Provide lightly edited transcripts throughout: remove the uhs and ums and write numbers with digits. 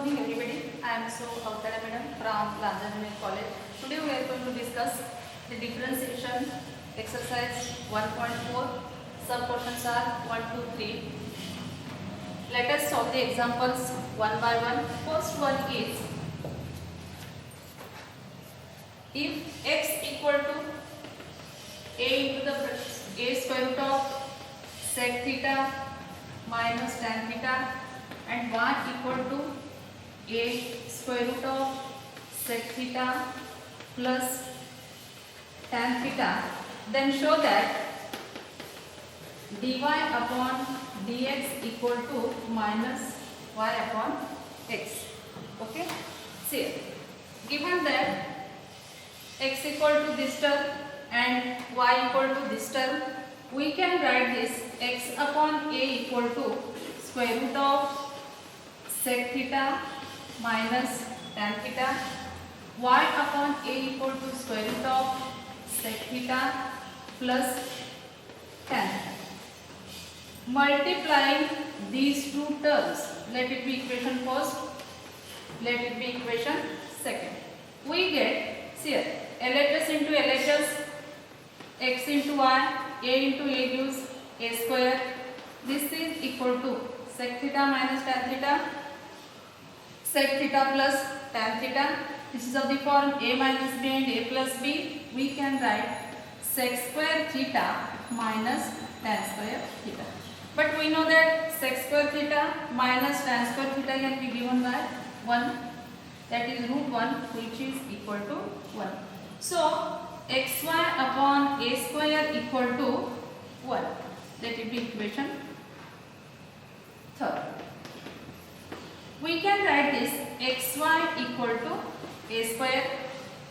morning everybody. I am So Avtada Madam from Lanza Junior College. Today we are going to discuss the differentiation exercise 1.4. Some questions are 1, 2, 3. Let us solve the examples one by one. First one is, if x equal to a into the a square root of sec theta minus tan theta and y equal to a square root of sec theta plus tan theta, then show that dy upon dx equal to minus y upon x. Okay, see, given that x equal to this term and y equal to this term, we can write this x upon a equal to square root of sec theta minus tan theta, y upon a equal to square root of sec theta plus tan. Multiplying these two terms, let it be equation first, let it be equation second. We get, see here, LHS into LHS, x into y, a into a gives a square. This is equal to sec theta minus tan theta, sec theta plus tan theta. This is of the form a minus b and a plus b. We can write sec square theta minus tan square theta. But we know that sec square theta minus tan square theta can be given by 1, that is root 1, which is equal to 1. So xy upon a square equal to 1. Let it be equation third. We can write this xy equal to a square.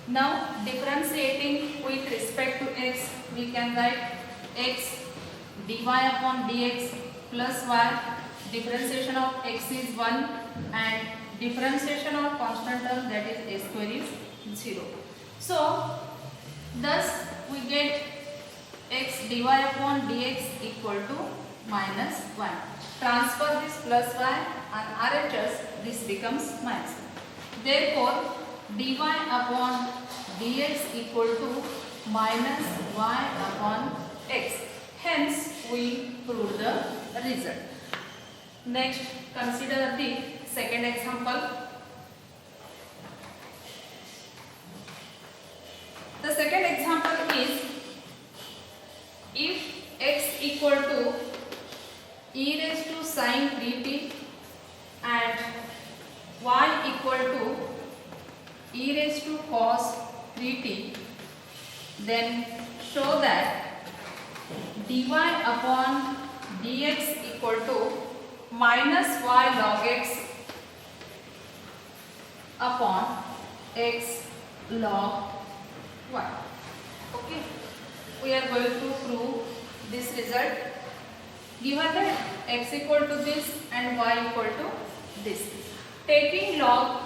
Now differentiating with respect to x, we can write x dy upon dx plus y. Differentiation of x is 1 and differentiation of constant term, that is a square, is 0. So thus we get x dy upon dx equal to minus 1. Transfer this plus y and RHS, this becomes minus 1. Therefore dy upon dx equal to minus y upon x. Hence we prove the result. Next, consider the second example. The second example is, if x equal to e raised to sin 3t and y equal to e raised to cos 3t, then show that dy upon dx equal to minus y log x upon x log y. Okay, we are going to prove this result. Given that x equal to this and y equal to this, taking log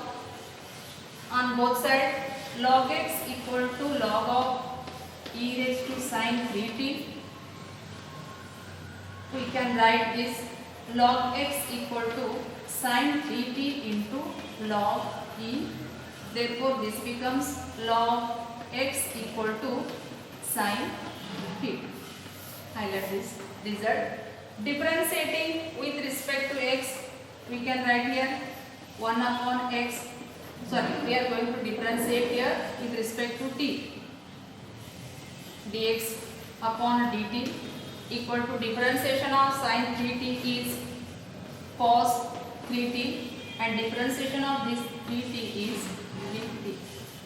on both sides, log x equal to log of e raised to sin 3t, we can write this log x equal to sin 3t into log e. Therefore this becomes log x equal to sin theta. Highlight this result. Differentiating with respect to x, we can write here 1 upon x. Sorry, we are going to differentiate here with respect to t. Dx upon dt equal to differentiation of sin 3t is cos 3t and differentiation of this 3t is dt.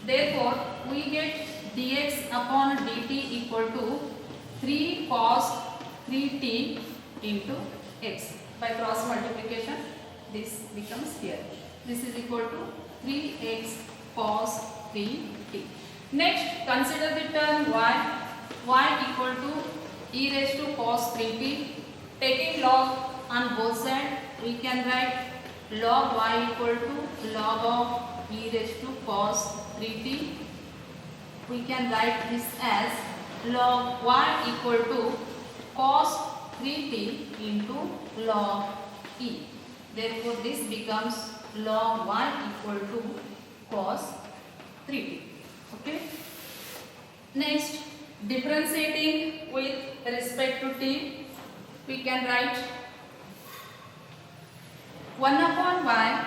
Therefore we get dx upon dt equal to 3 cos 3t into x. By cross multiplication this becomes here. This is equal to 3x cos 3t. Next, consider the term y. Y equal to e raised to cos 3t. Taking log on both sides, we can write log y equal to log of e raised to cos 3t. We can write this as log y equal to cos 3t into log e. Therefore, this becomes log y equal to cos 3t. Okay. Next, differentiating with respect to t, we can write 1 upon y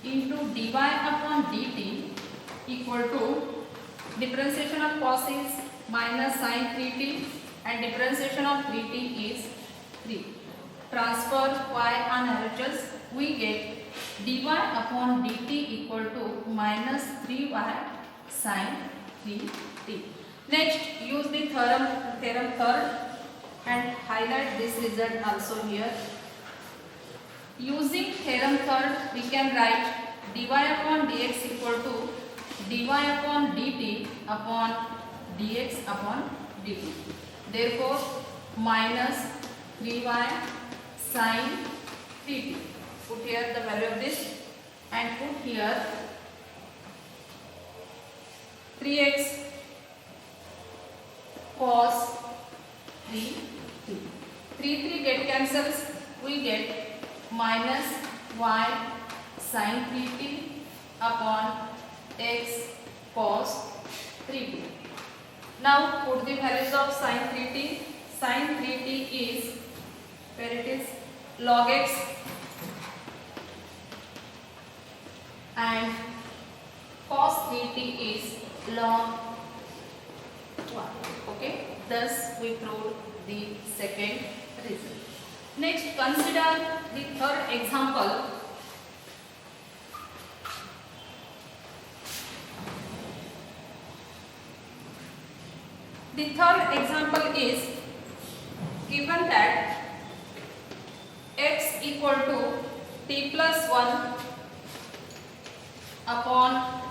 into dy upon dt equal to differentiation of cos is minus sin 3t and differentiation of 3t is 3. Transfer y on LHS, we get dy upon dt equal to minus 3y sin 3t. Next, use the theorem third and highlight this result also here. Using theorem third, we can write dy upon dx equal to dy upon dt upon dx upon dt. Therefore, minus 3y sin 3t. Put here the value of this and put here 3x cos 3t. 3 get cancels. We get minus y sin 3t upon x cos 3t. Now put the values of sin 3t. Sin 3t is, where it is, log x and cos 3t is log 1. Okay, thus we proved the second result. Next, consider the third example. The third example is given that x equal to t plus 1 upon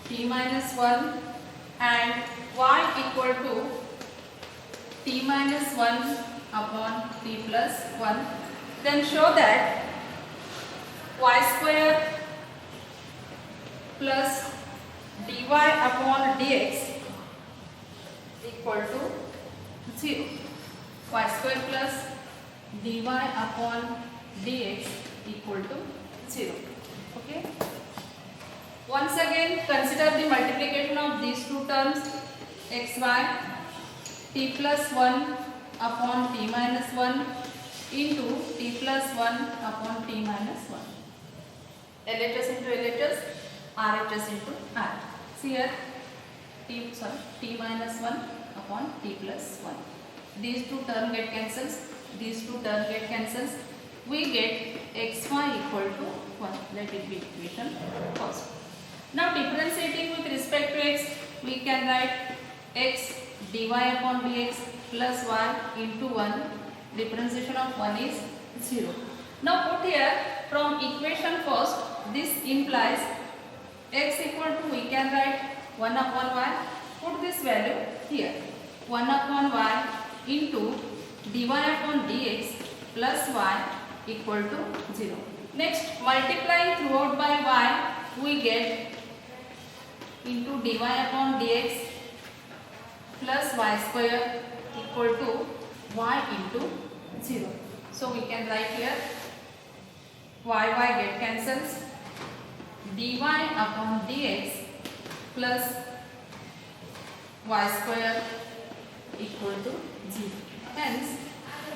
t minus 1 and y equal to t minus 1 upon t plus 1. Then show that y square plus dy upon dx equal to 0. Y square plus dy upon dx equal to 0. Okay. Once again, consider the multiplication of these two terms, xy t plus 1 upon t minus 1 into t plus 1 upon t minus 1. LHS into LHS, RHS into R. See here, t minus 1 upon t plus 1. These two terms get cancels. These two terms get cancels. We get xy equal to 1. Let it be equation first. Now differentiating with respect to x, we can write x dy upon dx plus y into 1. Differentiation of 1 is 0. Now put here from equation first, this implies x equal to, we can write 1 upon y. Put this value here, 1 upon y into dy upon dx plus y equal to 0. Next, multiplying throughout by y, we get into dy upon dx plus y square equal to y into 0. So we can write here y get cancels, dy upon dx plus y square equal to 0. Hence,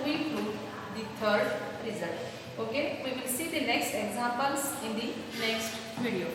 we prove the third result. Okay, we will see the next examples in the next video.